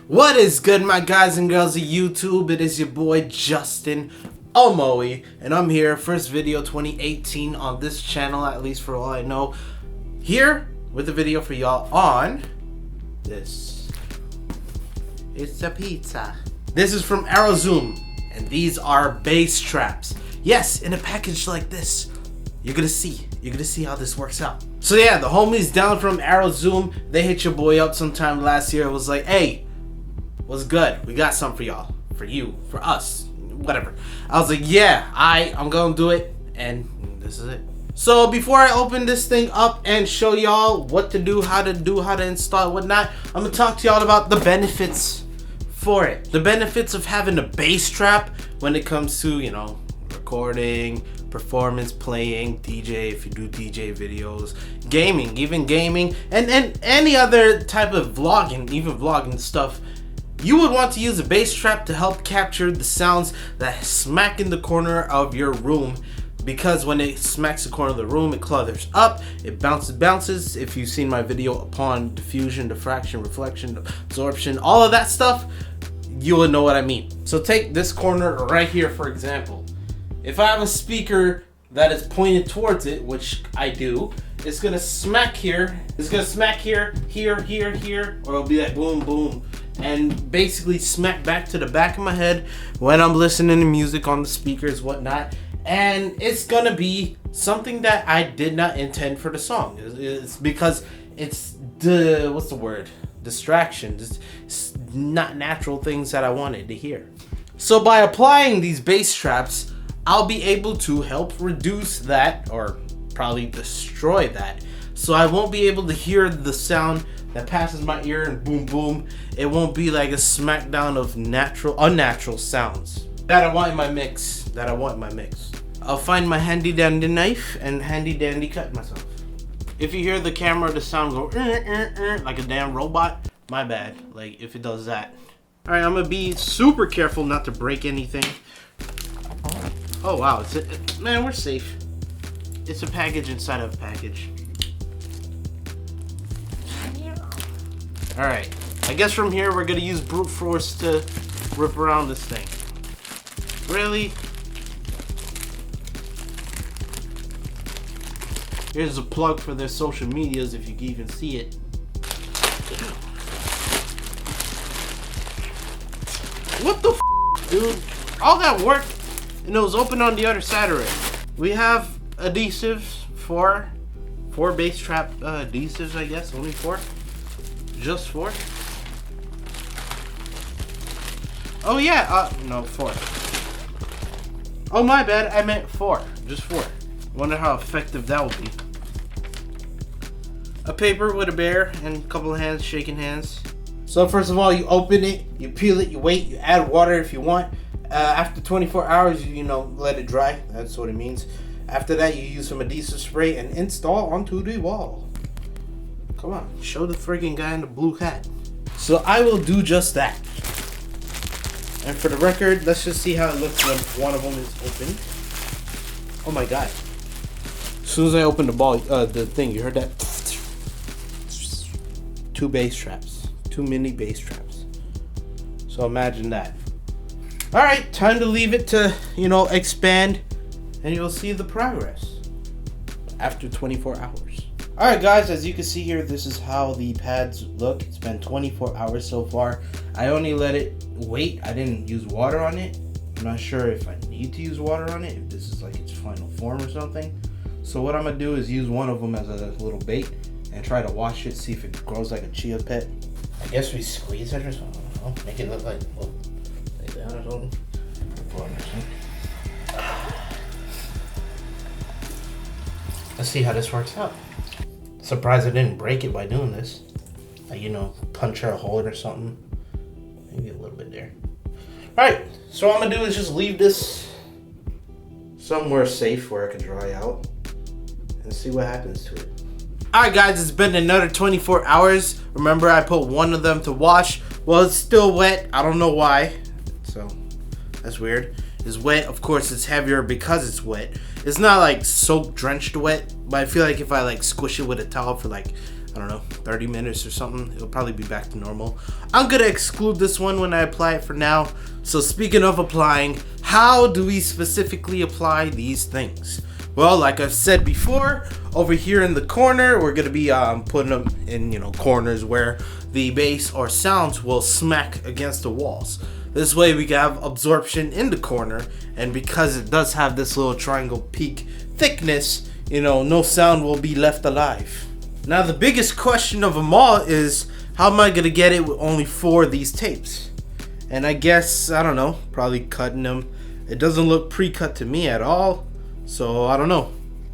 What is good, my guys and girls of YouTube? It is your boy Justin Omoi, and I'm here, first video 2018 on this channel, at least for all I know, here with a video for y'all on this. It's a pizza. This is from ArrowZoom, and these are bass traps. Yes, in a package like this. You're gonna see how this works out. So yeah, the homies down from ArrowZoom, they hit your boy up sometime last year. It was like, hey, what's good? We got something for y'all, for you, for us, whatever. I was like, yeah, I'm gonna do it, and this is it. So before I open this thing up and show y'all what to do, how to install, whatnot, I'm gonna talk to y'all about the benefits for it. The benefits of having a bass trap when it comes to, you know, recording, performance, playing, DJ, if you do DJ videos, gaming, even gaming, and any other type of vlogging, even vlogging stuff. You would want to use a bass trap to help capture the sounds that smack in the corner of your room, because when it smacks the corner of the room, it clutters up, it bounces. If you've seen my video upon diffusion, diffraction, reflection, absorption, all of that stuff, you will know what I mean. So take this corner right here, for example. If I have a speaker that is pointed towards it, which I do, it's gonna smack here. It's gonna smack here, here, or it'll be like boom, boom, and basically smack back to the back of my head when I'm listening to music on the speakers, whatnot. And it's gonna be something that I did not intend for the song. It's because it's what's the word? Distraction. It's not natural things that I wanted to hear. So by applying these bass traps, I'll be able to help reduce that, or probably destroy that. So I won't be able to hear the sound that passes my ear and boom boom. It won't be like a smackdown of unnatural sounds that I want in my mix. I'll find my handy dandy knife and handy dandy cut myself. If you hear the camera, the sound go like a damn robot, my bad. Like if it does that. All right, I'm gonna be super careful not to break anything. Oh wow, man, we're safe. It's a package inside of a package. Alright, I guess from here we're gonna use brute force to rip around this thing. Really? Here's a plug for their social medias if you can even see it. What the f, dude? All that work, and it was open on the other side already. We have adhesives, four bass trap adhesives, I guess. Only four? Just four? Oh yeah, no, four. Oh my bad, I meant four. Just four. Wonder how effective that will be. A paper with a bear and a couple of hands, shaking hands. So first of all, you open it, you peel it, you wait, you add water if you want. After 24 hours, you know, let it dry. That's what it means. After that, you use some adhesive spray and install onto the wall. Come on, show the friggin' guy in the blue hat. So I will do just that. And for the record, let's just see how it looks when one of them is open. Oh my god. As soon as I open the thing, you heard that? 2 bass traps. 2 mini bass traps. So imagine that. Alright, time to leave it to, you know, expand, and you'll see the progress after 24 hours. Alright guys, as you can see here, this is how the pads look. It's been 24 hours so far. I only let it wait. I didn't use water on it. I'm not sure if I need to use water on it, if this is like its final form or something. So what I'm going to do is use one of them as a little bait and try to wash it, see if it grows like a chia pet. I guess we squeeze it or something. I don't know, make it look like, well, like that or something. Let's see how this works out. Surprised I didn't break it by doing this. Like, you know, punch a hole or something. Maybe a little bit there. Alright, so what I'm gonna do is just leave this somewhere safe where it can dry out and see what happens to it. Alright guys, it's been another 24 hours. Remember, I put one of them to wash. Well, it's still wet. I don't know why. So, that's weird. It's wet. Of course, it's heavier because it's wet. It's not like soak drenched wet, but I feel like if I like squish it with a towel for like I don't know, 30 minutes or something, it'll probably be back to normal. I'm gonna exclude this one when I apply it for now. So speaking of applying, how do we specifically apply these things? Well, like I've said before, over here in the corner, we're gonna be putting them in, you know, corners where the bass or sounds will smack against the walls. This way we can have absorption in the corner, and because it does have this little triangle peak thickness, you know, no sound will be left alive. Now the biggest question of them all is, how am I gonna get it with only 4 of these tapes? And I guess, I don't know, probably cutting them. It doesn't look pre-cut to me at all, so I don't know.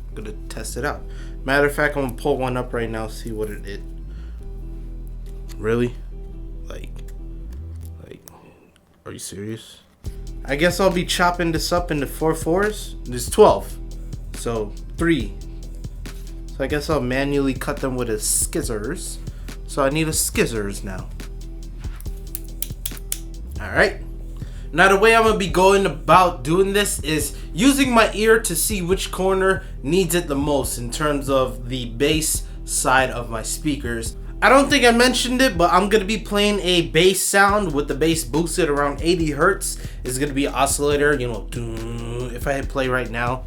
I'm gonna test it out. Matter of fact, I'm gonna pull one up right now, see what it is. Really? Like, are you serious? I guess I'll be chopping this up into 4 4s. There's 12, so 3. So I guess I'll manually cut them with a scissors. So I need a scissors now. Alright. Now the way I'm going to be going about doing this is using my ear to see which corner needs it the most in terms of the bass side of my speakers. I don't think I mentioned it, but I'm going to be playing a bass sound with the bass boosted around 80 hertz. It's going to be an oscillator, you know, if I hit play right now.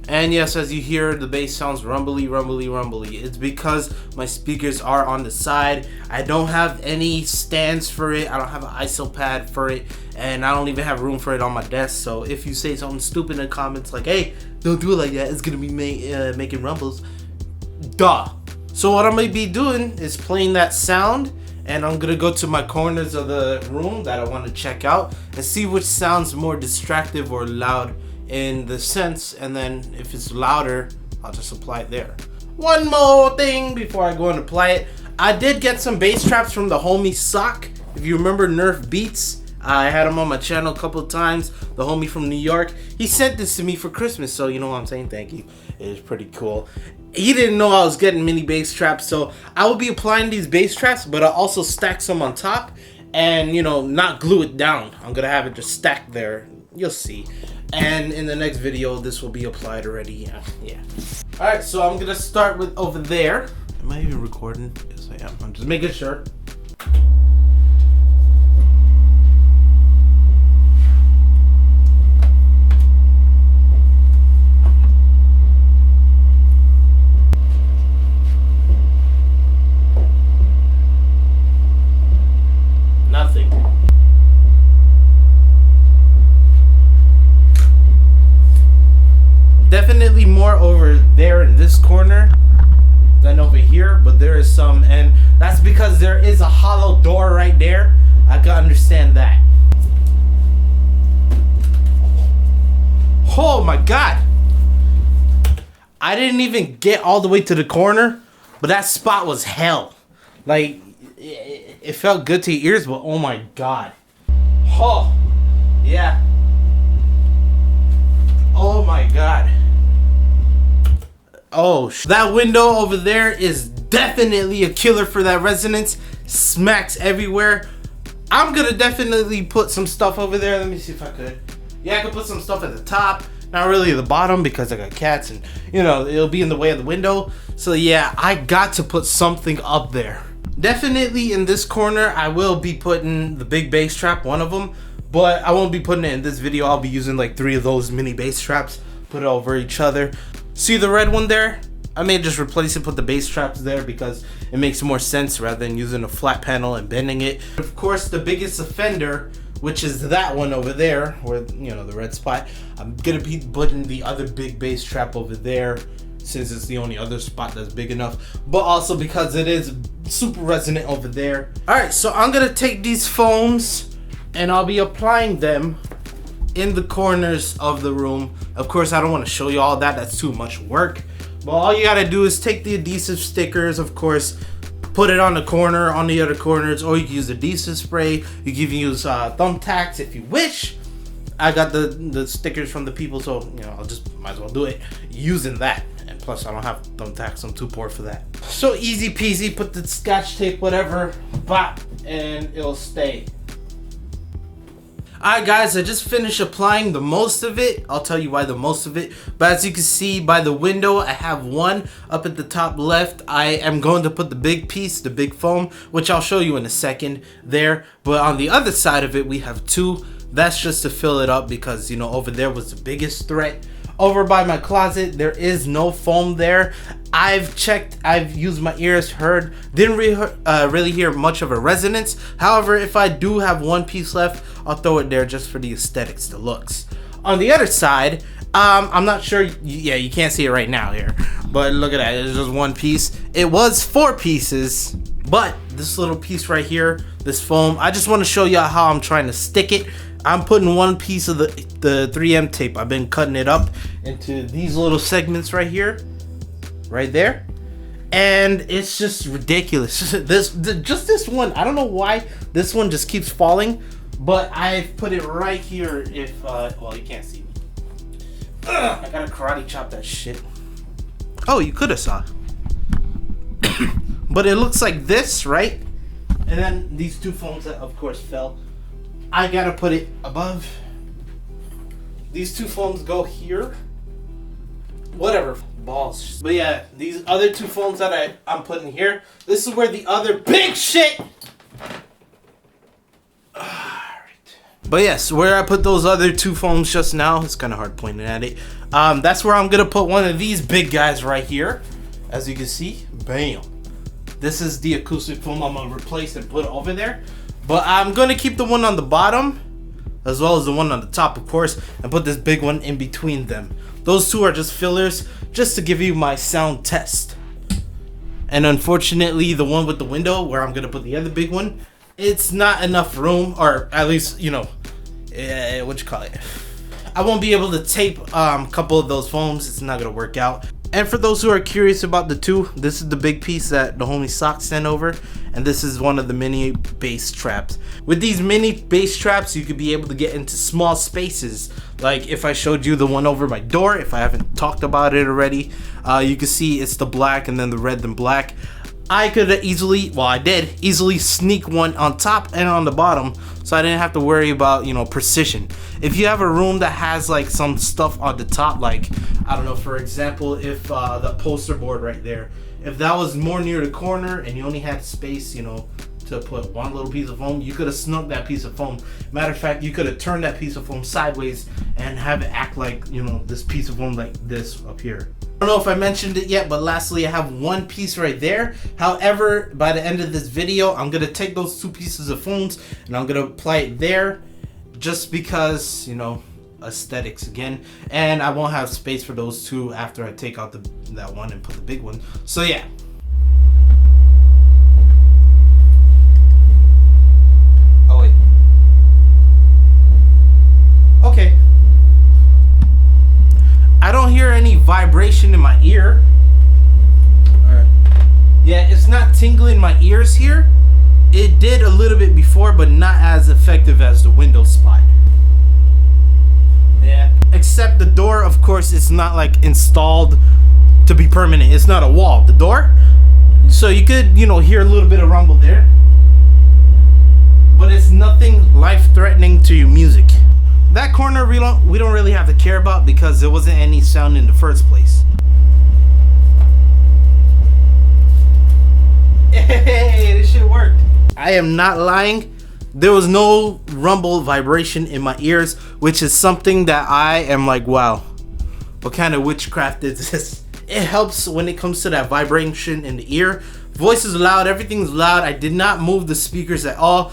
And yes, as you hear, the bass sounds rumbly, rumbly, rumbly. It's because my speakers are on the side. I don't have any stands for it. I don't have an ISO pad for it. And I don't even have room for it on my desk. So if you say something stupid in the comments like, hey, don't do it like that, it's going to be making rumbles. Duh. So what I'm going to be doing is playing that sound. And I'm going to go to my corners of the room that I want to check out and see which sounds more distractive or loud in the sense, and then if it's louder, I'll just apply it there. One more thing before I go and apply it. I did get some bass traps from the homie Sock. If you remember Nerf Beats, I had him on my channel a couple of times. The homie from New York. He sent this to me for Christmas, so you know what I'm saying, thank you. It is pretty cool. He didn't know I was getting mini bass traps, so I will be applying these bass traps, but I'll also stack some on top and, you know, not glue it down. I'm gonna have it just stacked there. You'll see. And in the next video, this will be applied already. Yeah. Alright, so I'm gonna start with over there. Am I even recording? Yes, I am. I'm just making sure. Nothing. Definitely more over there in this corner than over here, but there is some, and that's because there is a hollow door right there. I can understand that. Oh my god, I didn't even get all the way to the corner, but that spot was hell. Like, it felt good to your ears, but oh my god. Oh yeah. Oh my god. Oh, that window over there is definitely a killer for that resonance. Smacks everywhere. I'm gonna definitely put some stuff over there. Let me see if I could. Yeah, I could put some stuff at the top. Not really at the bottom because I got cats and, you know, it'll be in the way of the window. So yeah, I got to put something up there. Definitely in this corner, I will be putting the big bass trap, one of them. But I won't be putting it in this video. I'll be using like 3 of those mini bass traps, put it over each other. See the red one there? I may just replace it, put the bass traps there because it makes more sense rather than using a flat panel and bending it. Of course, the biggest offender, which is that one over there, where, you know, the red spot, I'm gonna be putting the other big bass trap over there since it's the only other spot that's big enough, but also because it is super resonant over there. All right, so I'm gonna take these foams and I'll be applying them in the corners of the room. Of course, I don't want to show you all that. That's too much work. But all you gotta do is take the adhesive stickers, of course, put it on the corner, on the other corners, or you can use adhesive spray. You can use thumbtacks if you wish. I got the stickers from the people, so you know, I'll just might as well do it using that. And plus, I don't have thumbtacks. I'm too poor for that. So easy peasy. Put the scotch tape, whatever, bop, and it'll stay. Alright guys, I just finished applying the most of it. I'll tell you why the most of it. But as you can see by the window, I have one up at the top left. I am going to put the big piece, the big foam, which I'll show you in a second there. But on the other side of it, we have two. That's just to fill it up because, you know, over there was the biggest threat. Over by my closet, there is no foam there. I've checked, I've used my ears, heard, didn't really hear much of a resonance. However, if I do have one piece left, I'll throw it there just for the aesthetics, the looks. On the other side, I'm not sure, yeah, you can't see it right now here, but look at that, it's just one piece. It was 4 pieces, but this little piece right here, this foam, I just want to show you how I'm trying to stick it. I'm putting one piece of the 3M tape. I've been cutting it up into these little segments right here, right there, and it's just ridiculous. Just this one, I don't know why this one just keeps falling, but I've put it right here. If well, you can't see me. I gotta karate chop that shit. Oh, you could have saw. But it looks like this, right? And then these 2 foams that of course fell, I gotta put it above. These 2 foams go here. Whatever, balls. But yeah, these other 2 foams that I'm putting here, this is where the other big shit. Alright. But yes, where I put those other 2 foams just now, it's kind of hard pointing at it. That's where I'm gonna put one of these big guys right here. As you can see, bam. This is the acoustic foam I'm gonna replace and put over there. But I'm gonna keep the one on the bottom as well as the one on the top, of course, and put this big one in between them. Those 2 are just fillers, just to give you my sound test. And unfortunately, the one with the window, where I'm gonna put the other big one, it's not enough room, or at least, you know, what you call it? I won't be able to tape a couple of those foams. It's not gonna work out. And for those who are curious about the 2, this is the big piece that the homie Sock sent over, and this is one of the mini bass traps. With these mini bass traps, you could be able to get into small spaces. Like if I showed you the one over my door, if I haven't talked about it already, you can see it's the black and then the red and black. I could easily, well, I did easily sneak one on top and on the bottom, so I didn't have to worry about, you know, precision. If you have a room that has like some stuff on the top, like, I don't know, for example, if the poster board right there, if that was more near the corner and you only had space, you know, to put one little piece of foam, you could have snuck that piece of foam. Matter of fact, you could have turned that piece of foam sideways and have it act like, you know, this piece of foam like this up here. I don't know if I mentioned it yet, but lastly, I have one piece right there. However, by the end of this video, I'm gonna take those 2 pieces of foams and I'm gonna apply it there, just because, you know, aesthetics again, and I won't have space for those 2 after I take out that one and put the big one. So yeah. Oh wait. Okay. I don't hear any vibration in my ear. Alright. Yeah, it's not tingling my ears here. It did a little bit before, but not as effective as the window spot. Yeah. Except the door, of course, it's not like installed to be permanent. It's not a wall, the door. So you could, you know, hear a little bit of rumble there. But it's nothing life-threatening to your music. That corner we don't really have to care about because there wasn't any sound in the first place. Hey, this shit worked. I am not lying. There was no rumble vibration in my ears, which is something that I am like, wow, what kind of witchcraft is this? It helps when it comes to that vibration in the ear. Voice is loud, everything's loud. I did not move the speakers at all.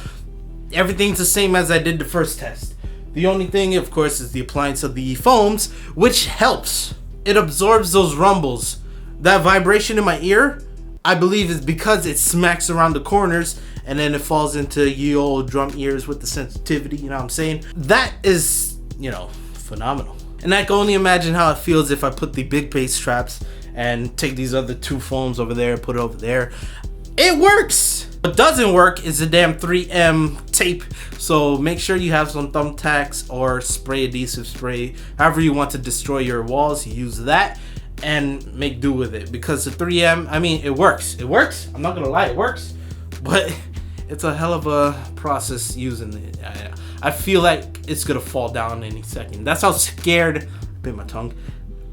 Everything's the same as I did the first test. The only thing, of course, is the appliance of the foams, which helps. It absorbs those rumbles. That vibration in my ear, I believe, is because it smacks around the corners and then it falls into ye old drum ears with the sensitivity, you know what I'm saying? That is, you know, phenomenal. And I can only imagine how it feels if I put the big bass traps and take these other 2 foams over there, put it over there. It works! What doesn't work is the damn 3M tape. So make sure you have some thumbtacks or spray adhesive spray. However you want to destroy your walls, you use that and make do with it. Because the 3M, I mean, it works. It works. I'm not gonna lie, it works. But it's a hell of a process using it. I feel like it's gonna fall down any second. That's how scared, bit my tongue,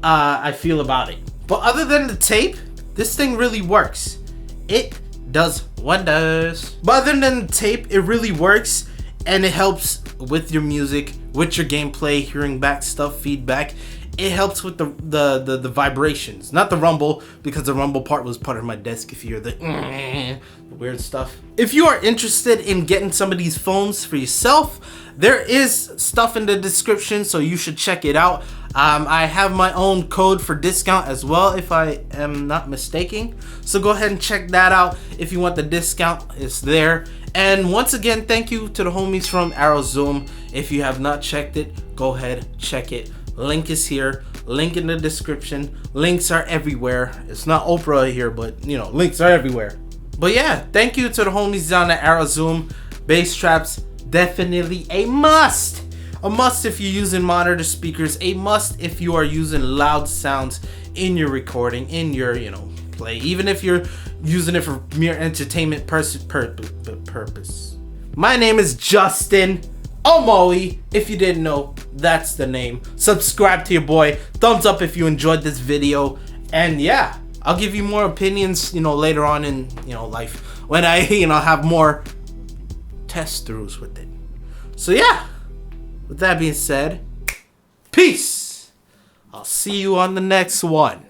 I feel about it. But other than the tape, this thing really works. It does wonders. But other than the tape, it really works, and it helps with your music, with your gameplay, hearing back stuff, feedback. It helps with the vibrations, not the rumble, because the rumble part was part of my desk. If you hear the weird stuff. If you are interested in getting some of these phones for yourself, there is stuff in the description, so you should check it out. I have my own code for discount as well, if I am not mistaken. So go ahead and check that out. If you want the discount, it's there. And once again, thank you to the homies from ArrowZoom. If you have not checked it, go ahead, check it. Link is here, link in the description. Links are everywhere. It's not Oprah here, but you know, links are everywhere. But yeah, thank you to the homies down at ArrowZoom. Bass traps, definitely a must. A must if you're using monitor speakers, a must if you are using loud sounds in your recording, in your, you know, play, even if you're using it for mere entertainment purpose. My name is Justin Omoi. If you didn't know, that's the name. Subscribe to your boy. Thumbs up if you enjoyed this video. And yeah, I'll give you more opinions, you know, later on in, you know, life when I, you know, have more test throughs with it. So yeah, with that being said, peace. I'll see you on the next one.